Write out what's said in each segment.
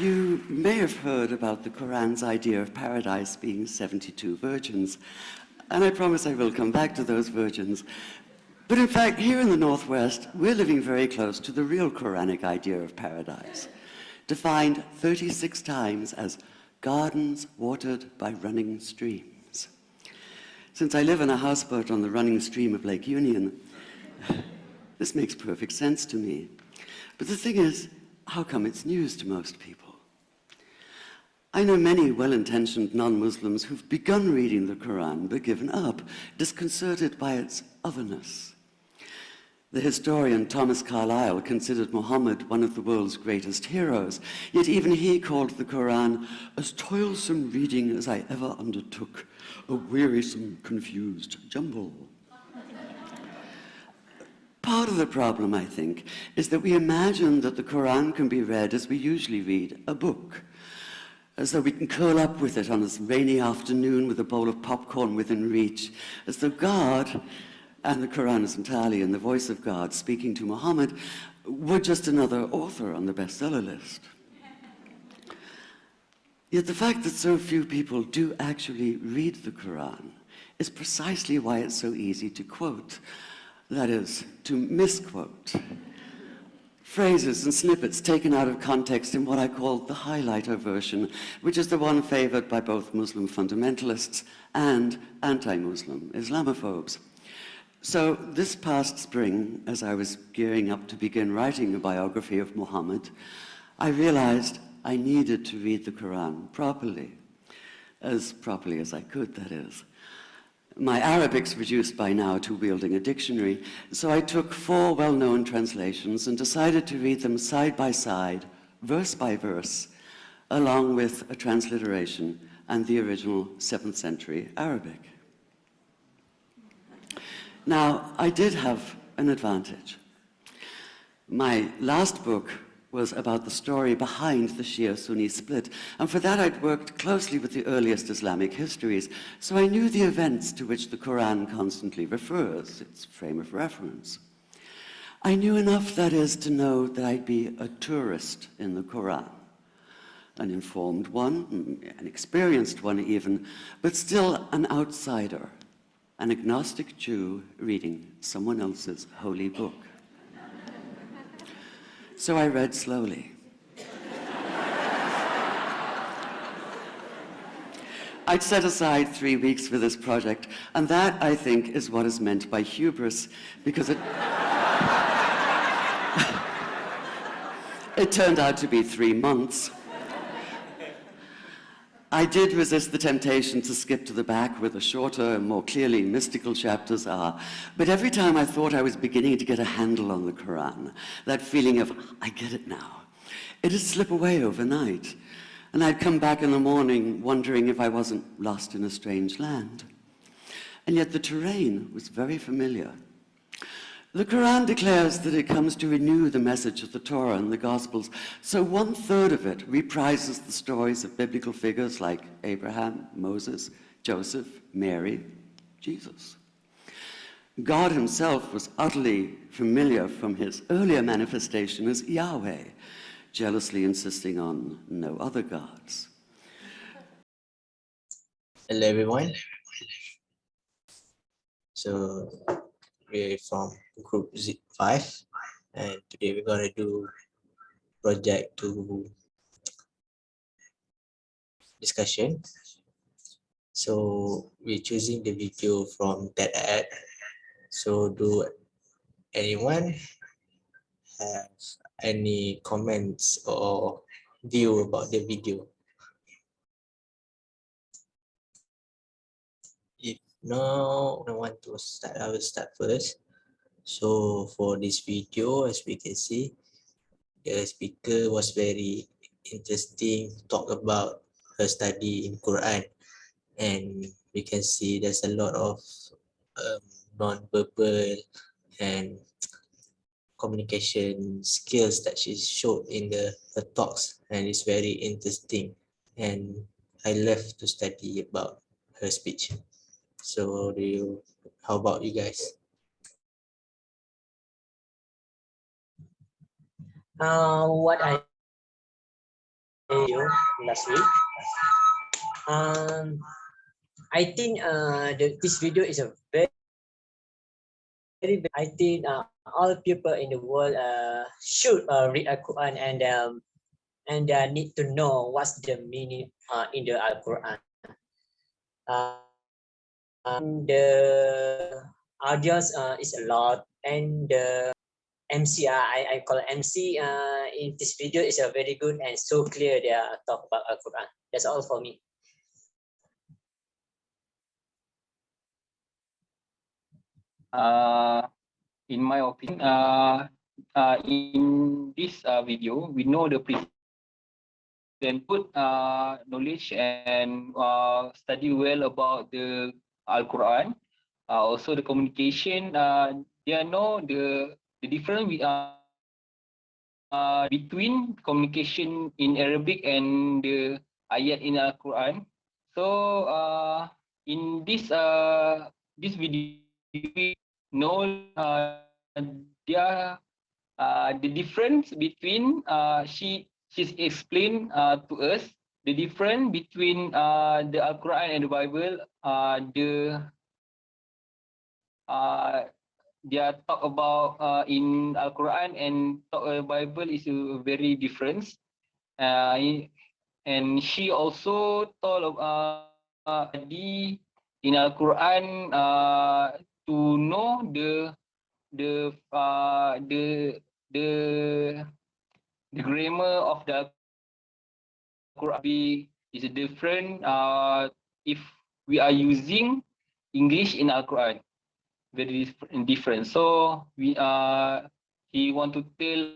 You may have heard about the Quran's idea of paradise being 72 virgins, and I promise I will come back to those virgins. But in fact, here in the Northwest, we're living very close to the real Quranic idea of paradise, defined 36 times as gardens watered by running streams. Since I live in a houseboat on the running stream of Lake Union, this makes perfect sense to me. But the thing is, how come it's news to most people? I know many well-intentioned non-Muslims who've begun reading the Quran but given up, disconcerted by its otherness. The historian Thomas Carlyle considered Muhammad one of the world's greatest heroes, yet even he called the Quran as toilsome reading as I ever undertook, a wearisome, confused jumble. Part of the problem, I think, is that we imagine that the Quran can be read as we usually read a book, as though we can curl up with it on a rainy afternoon with a bowl of popcorn within reach, as though God, and the Quran is entirely in the voice of God speaking to Muhammad, were just another author on the bestseller list. Yet the fact that so few people do actually read the Quran is precisely why it's so easy to quote, that is, to misquote. Phrases and snippets taken out of context in what I call the highlighter version, which is the one favored by both Muslim fundamentalists and anti-Muslim Islamophobes. So this past spring, as I was gearing up to begin writing a biography of Muhammad, I realized I needed to read the Quran properly as I could, that is. My Arabic's reduced by now to wielding a dictionary, so I took 4 well-known translations and decided to read them side by side, verse by verse, along with a transliteration and the original 7th century Arabic. Now, I did have an advantage. My last book was about the story behind the Shia-Sunni split, and for that I'd worked closely with the earliest Islamic histories, so I knew the events to which the Quran constantly refers, its frame of reference. I knew enough, that is, to know that I'd be a tourist in the Quran, an informed one, an experienced one even, but still an outsider, an agnostic Jew reading someone else's holy book. So I read slowly. I'd set aside 3 weeks for this project, and that, I think, is what is meant by hubris, because it turned out to be 3 months. I did resist the temptation to skip to the back where the shorter and more clearly mystical chapters are, but every time I thought I was beginning to get a handle on the Quran, that feeling of, I get it now, it'd slip away overnight, and I'd come back in the morning wondering if I wasn't lost in a strange land. And yet the terrain was very familiar. The Quran declares that it comes to renew the message of the Torah and the Gospels, so 1/3 of it reprises the stories of biblical figures like Abraham, Moses, Joseph, Mary, Jesus. God himself was utterly familiar from his earlier manifestation as Yahweh, jealously insisting on no other gods. Hello everyone. So we're from group 5 and today we're going to do project 2 discussion. So we're choosing the video from TED. So do anyone have any comments or view about the video? If no one to start, I will start first. So for this video, as we can see, the speaker was very interesting, talk about her study in Quran, and we can see there's a lot of non-verbal and communication skills that she showed in her talks, and it's very interesting, and I love to study about her speech. So how about you guys? What I video last week. I think this video is a very I think all people in the world should read Al Quran and need to know what's the meaning in the Al Quran. The audience is a lot, and the MC I call it MC in this video is a very good and so clear. They talk about Al Quran. That's all for me. In my opinion, in this video, we know the and put knowledge and study well about the Al-Quran. Also the communication, they know the difference between communication in Arabic and the ayat in Al-Quran. So in this video, we know the difference between she's explained to us the difference between the Al-Quran and the Bible. Dia talk about in Al-Quran and talk Bible is very different. And she also told in Al-Quran to know the grammar of the Quran is different if we are using English in Al-Quran. Very different. So he want to tell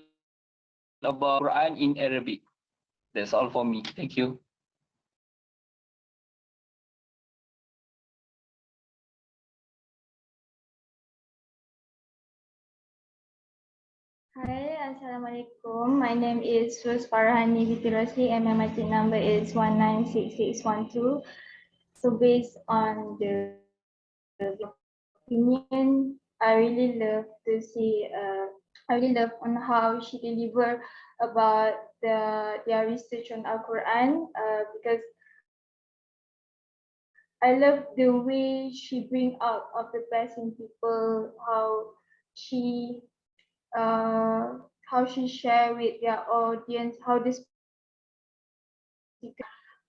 about Quran in Arabic. That's all for me. Thank you. Hi, Assalamualaikum. My name is Sus Farhani Binti Rosli and my masjid number is 196612. So based on the opinion, I really love to see, I really love on how she deliver about their research on Al-Quran because I love the way she bring out of the best in people, how she share with their audience, how this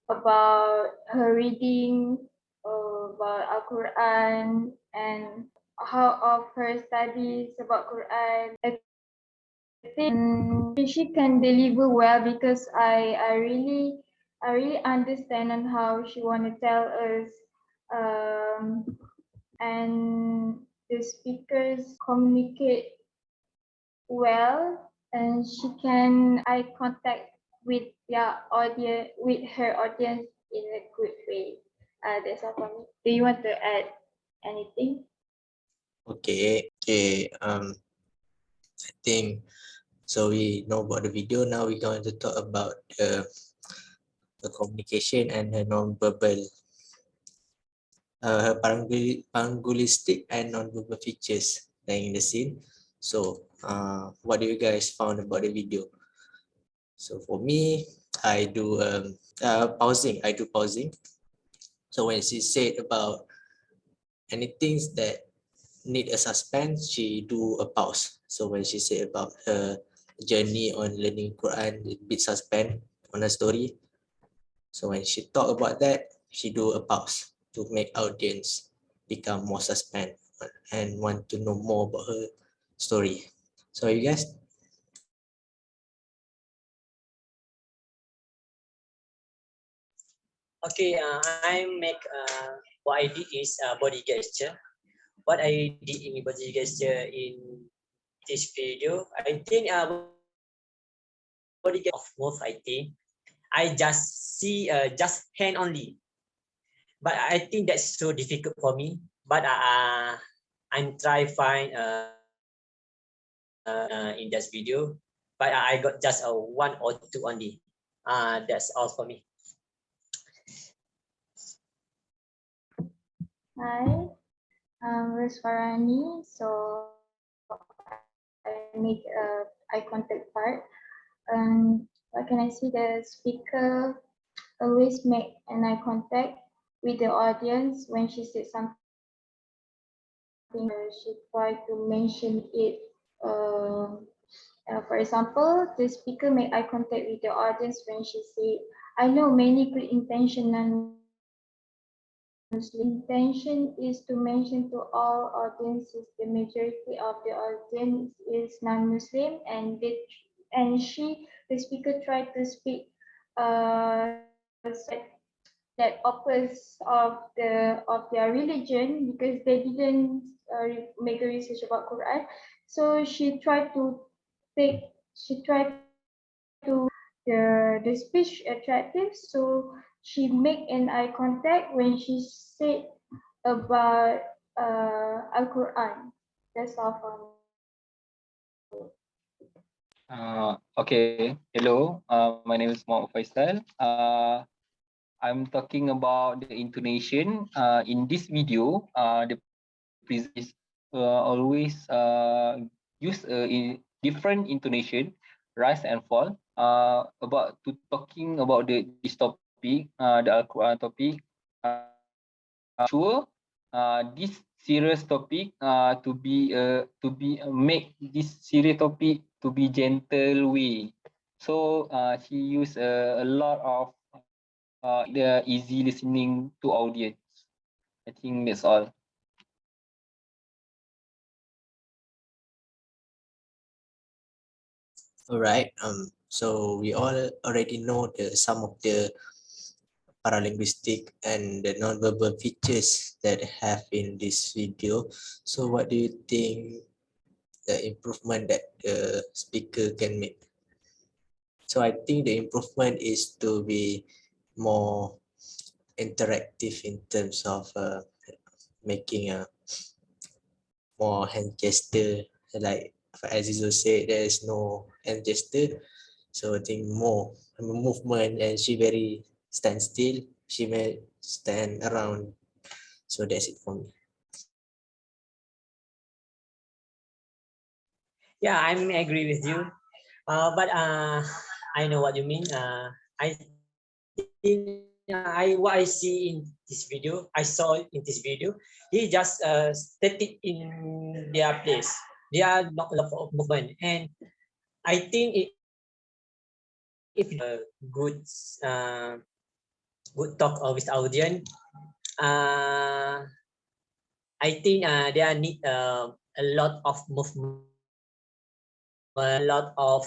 about her reading about Al-Quran and how of her studies about Quran. I think she can deliver well because I really understand on how she want to tell us and the speakers communicate well and she can eye contact with their audience, with her audience in a good way. That's all for me. Do you want to add anything? Okay. I think so. We know about the video. Now we're going to talk about the communication and her non-verbal, her pangulistic and non-verbal features in the scene. So, what do you guys found about the video? So for me, I do pausing. I do pausing. So when she said about anything that need a suspense, she do a pause. So when she said about her journey on learning Quran, a bit suspense on her story. So when she talk about that, she do a pause to make audience become more suspense and want to know more about her story. So you guys. Okay, I make what I did is body gesture. What I did in body gesture in this video, I think body gesture of move. I think I just see just hand only, but I think that's so difficult for me. But I'm try find in this video, but I got just a one or two only. That's all for me. Hi, I'm Farani. So I make eye contact part. And what can I see? The speaker always make an eye contact with the audience when she said something. She tried to mention it. For example, the speaker made eye contact with the audience when she said, "I know many good intention intention is to mention to all audiences the majority of the audience is non-Muslim, and the speaker tried to speak that opposite of their religion, because they didn't make a research about Quran. So she tried to the speech attractive, so she make an eye contact when she said about Al-Quran. That's all for me. Okay. Hello. My name is Muhammad Faisal. I'm talking about the intonation. In this video, the presenter is always use in different intonation, rise and fall. About to talking about this topic, the Al-Quran topic. Sure, this serious topic to be make this serious topic to be gentle way. So she use a lot of the easy listening to audience. I think that's all. All right. So we all already know some of the paralinguistic and the non-verbal features that have in this video. So what do you think the improvement that the speaker can make? So I think the improvement is to be more interactive in terms of making a more hand gesture. Like Azizo said, there is no hand gesture. So I think more movement, and she very stand still. She may stand around. So that's it for me. Yeah, I agree with you. But I know what you mean. I think what I see in this video, I saw in this video, he just static in their place. They are not a lot of movement, and I think if good good talk with audience, uh, I think there need a lot of movement, a lot of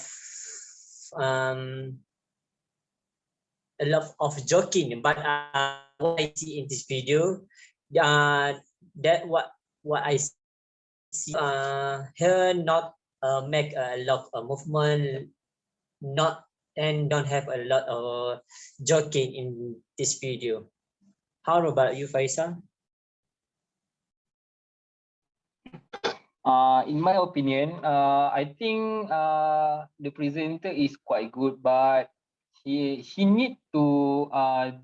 um, a lot of joking. But what I see in this video, that what I see, her not make a lot of movement, not and don't have a lot of joking in this video. How about you, Faisal? In my opinion, I think the presenter is quite good, but he need to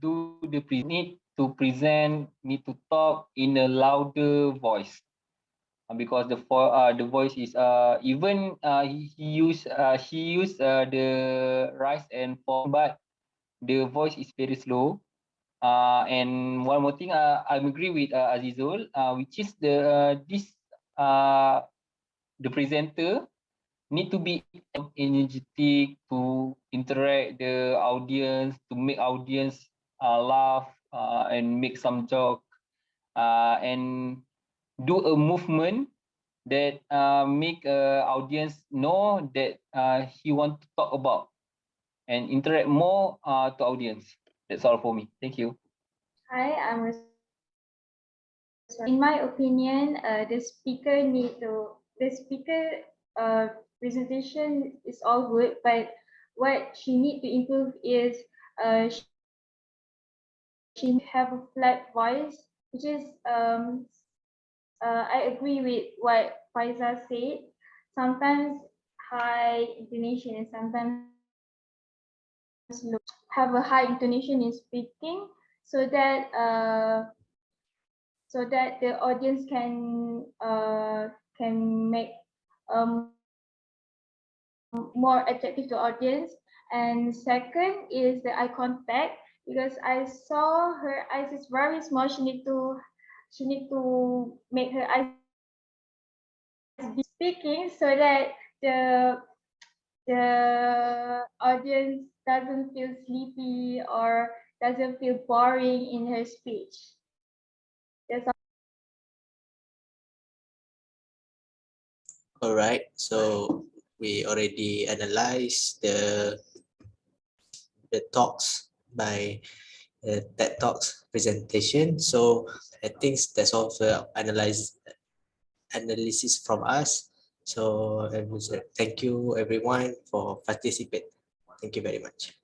do the need to present, need to talk in a louder voice, because the voice is even he use the rise and fall, but the voice is very slow. And one more thing, I agree with Azizul, which is the presenter need to be energetic to interact the audience, to make audience laugh and make some joke, and do a movement that make audience know that he want to talk about and interact more to audience. That's all for me. Thank you. Hi, in my opinion, the speaker presentation is all good, but what she need to improve is she have a flat voice, which is I agree with what Faisal said. Sometimes high intonation and sometimes low. Have a high intonation in speaking, so that the audience can make more attractive to audience. And second is the eye contact, because I saw her eyes is very small. She need to make her eyes be speaking so that the audience doesn't feel sleepy or doesn't feel boring in her speech. That's All right, so we already analyzed the talks by TED Talks presentation. So I think that's all the analysis from us. So thank you everyone for participating. Thank you very much.